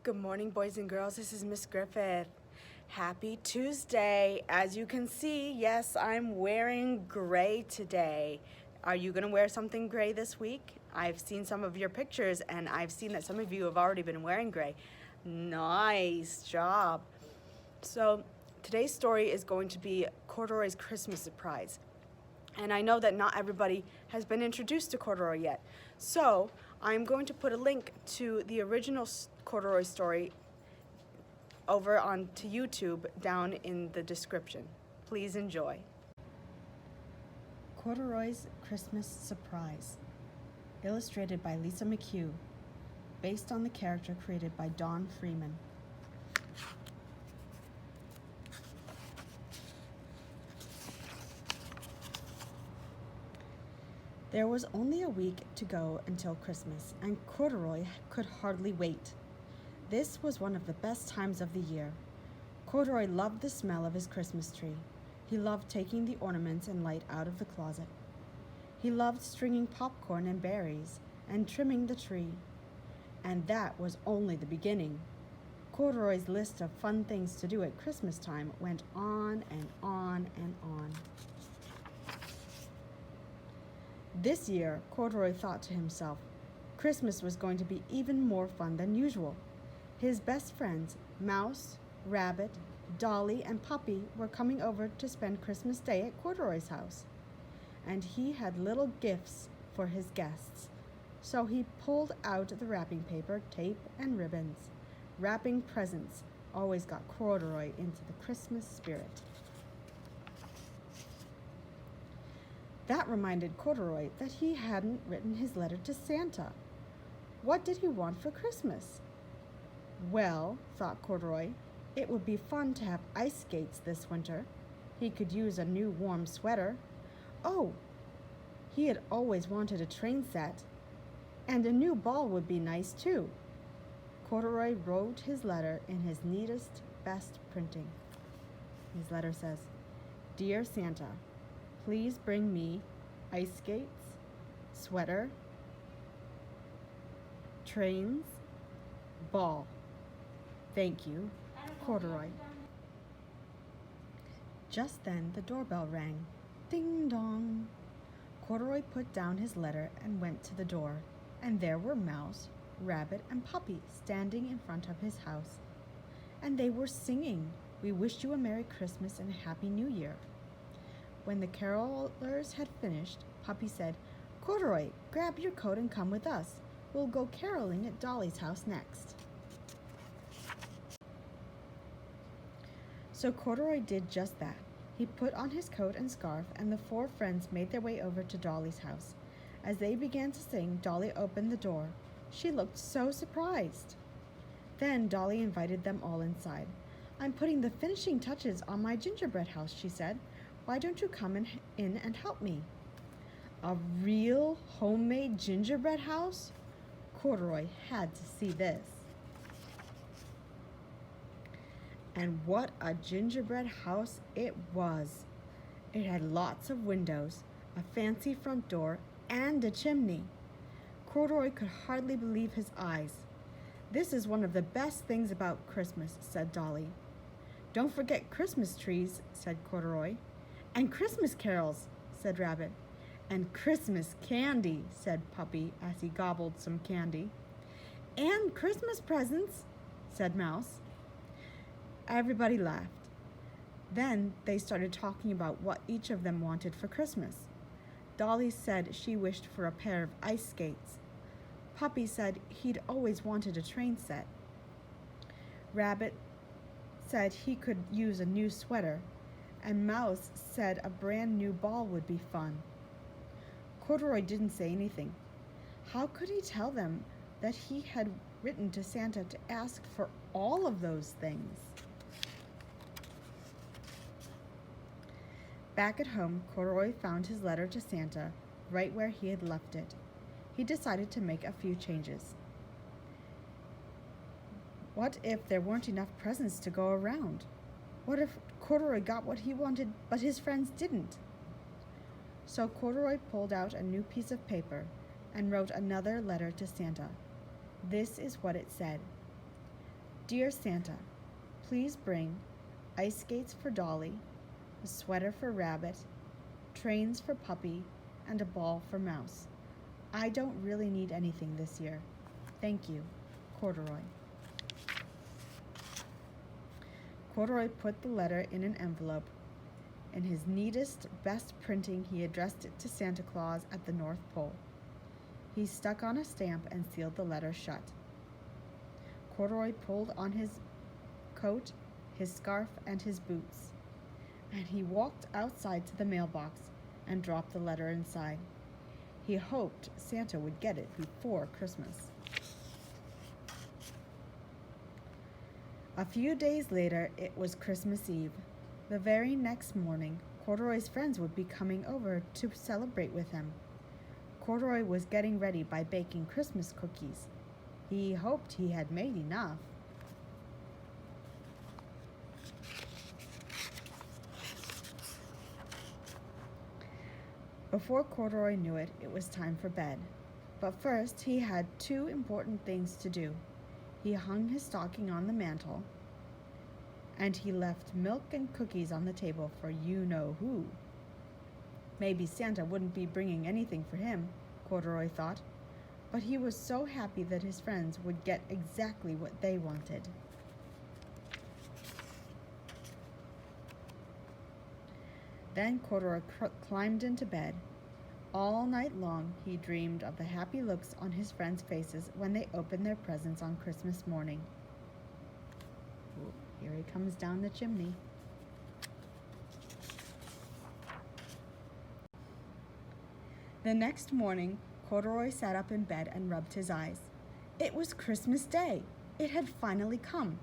Good morning, boys and girls. This is Miss Griffith. Happy Tuesday. As you can see, yes, I'm wearing gray today. Are you going to wear something gray this week? I've seen some of your pictures and I've seen that some of you have already been wearing gray. Nice job. So today's story is going to be Corduroy's Christmas surprise. And I know that not everybody has been introduced to Corduroy yet. So I'm going to put a link to the original Corduroy story over onto YouTube down in the description. Please enjoy. Corduroy's Christmas Surprise, illustrated by Lisa McCue, based on the character created by Don Freeman. There was only a week to go until Christmas, and Corduroy could hardly wait. This was one of the best times of the year. Corduroy loved the smell of his Christmas tree. He loved taking the ornaments and light out of the closet. He loved stringing popcorn and berries and trimming the tree. And that was only the beginning. Corduroy's list of fun things to do at Christmas time went on and on and on. This year, Corduroy thought to himself, Christmas was going to be even more fun than usual. His best friends, Mouse, Rabbit, Dolly, and Puppy, were coming over to spend Christmas Day at Corduroy's house. And he had little gifts for his guests. So he pulled out the wrapping paper, tape, and ribbons. Wrapping presents always got Corduroy into the Christmas spirit. That reminded Corduroy that he hadn't written his letter to Santa. What did he want for Christmas? Well, thought Corduroy, it would be fun to have ice skates this winter. He could use a new warm sweater. Oh, he had always wanted a train set. And a new ball would be nice too. Corduroy wrote his letter in his neatest, best printing. His letter says, Dear Santa, please bring me ice skates, sweater, trains, ball. Thank you, Corduroy. Just then the doorbell rang. Ding dong. Corduroy put down his letter and went to the door, and there were Mouse, Rabbit, and Puppy standing in front of his house. And they were singing, We wish you a Merry Christmas and a Happy New Year. When the carolers had finished, Puppy said, Corduroy, grab your coat and come with us. We'll go caroling at Dolly's house next. So Corduroy did just that. He put on his coat and scarf, and the four friends made their way over to Dolly's house. As they began to sing, Dolly opened the door. She looked so surprised. Then Dolly invited them all inside. I'm putting the finishing touches on my gingerbread house, she said. Why don't you come in and help me? A real homemade gingerbread house? Corduroy had to see this. And what a gingerbread house it was. It had lots of windows, a fancy front door, and a chimney. Corduroy could hardly believe his eyes. This is one of the best things about Christmas, said Dolly. Don't forget Christmas trees, said Corduroy. And Christmas carols, said Rabbit. And Christmas candy, said Puppy as he gobbled some candy. And Christmas presents, said Mouse. Everybody laughed. Then they started talking about what each of them wanted for Christmas. Dolly said she wished for a pair of ice skates. Puppy said he'd always wanted a train set. Rabbit said he could use a new sweater, and Mouse said a brand new ball would be fun. Corduroy didn't say anything. How could he tell them that he had written to Santa to ask for all of those things? Back at home, Corduroy found his letter to Santa right where he had left it. He decided to make a few changes. What if there weren't enough presents to go around? What if Corduroy got what he wanted, but his friends didn't? So Corduroy pulled out a new piece of paper and wrote another letter to Santa. This is what it said. Dear Santa, please bring ice skates for Dolly, a sweater for Rabbit, trains for Puppy, and a ball for Mouse. I don't really need anything this year. Thank you, Corduroy. Corduroy put the letter in an envelope. In his neatest, best printing, he addressed it to Santa Claus at the North Pole. He stuck on a stamp and sealed the letter shut. Corduroy pulled on his coat, his scarf, and his boots, and he walked outside to the mailbox and dropped the letter inside. He hoped Santa would get it before Christmas. A few days later, it was Christmas Eve. The very next morning, Corduroy's friends would be coming over to celebrate with him. Corduroy was getting ready by baking Christmas cookies. He hoped he had made enough. Before Corduroy knew it, it was time for bed. But first, he had two important things to do. He hung his stocking on the mantel, and he left milk and cookies on the table for you-know-who. Maybe Santa wouldn't be bringing anything for him, Corduroy thought, but he was so happy that his friends would get exactly what they wanted. Then Corduroy climbed into bed. All night long, he dreamed of the happy looks on his friends' faces when they opened their presents on Christmas morning. Ooh, here he comes down the chimney. The next morning, Corduroy sat up in bed and rubbed his eyes. It was Christmas Day. It had finally come.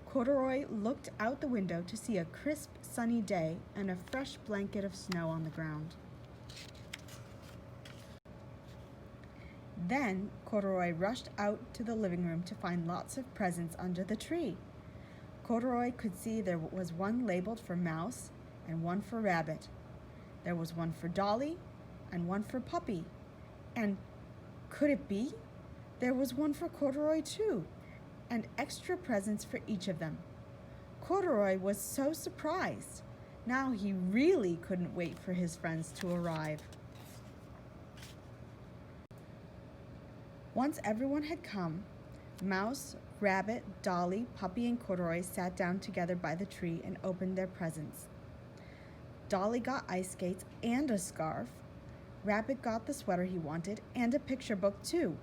Corduroy looked out the window to see a crisp, sunny day and a fresh blanket of snow on the ground. Then Corduroy rushed out to the living room to find lots of presents under the tree. Corduroy could see there was one labeled for Mouse and one for Rabbit. There was one for Dolly and one for Puppy. And could it be? There was one for Corduroy too, and extra presents for each of them. Corduroy was so surprised. Now he really couldn't wait for his friends to arrive. Once everyone had come, Mouse, Rabbit, Dolly, Puppy, and Corduroy sat down together by the tree and opened their presents. Dolly got ice skates and a scarf. Rabbit got the sweater he wanted and a picture book too.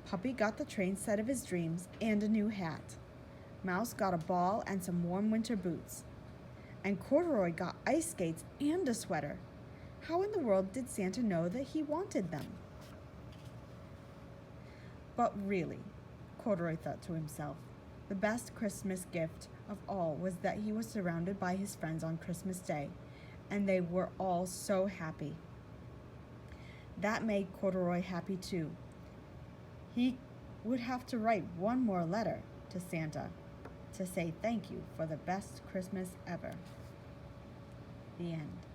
Puppy got the train set of his dreams and a new hat. Mouse got a ball and some warm winter boots. And Corduroy got ice skates and a sweater. How in the world did Santa know that he wanted them? But really, Corduroy thought to himself, the best Christmas gift of all was that he was surrounded by his friends on Christmas Day, and they were all so happy. That made Corduroy happy too. He would have to write one more letter to Santa to say thank you for the best Christmas ever. The end.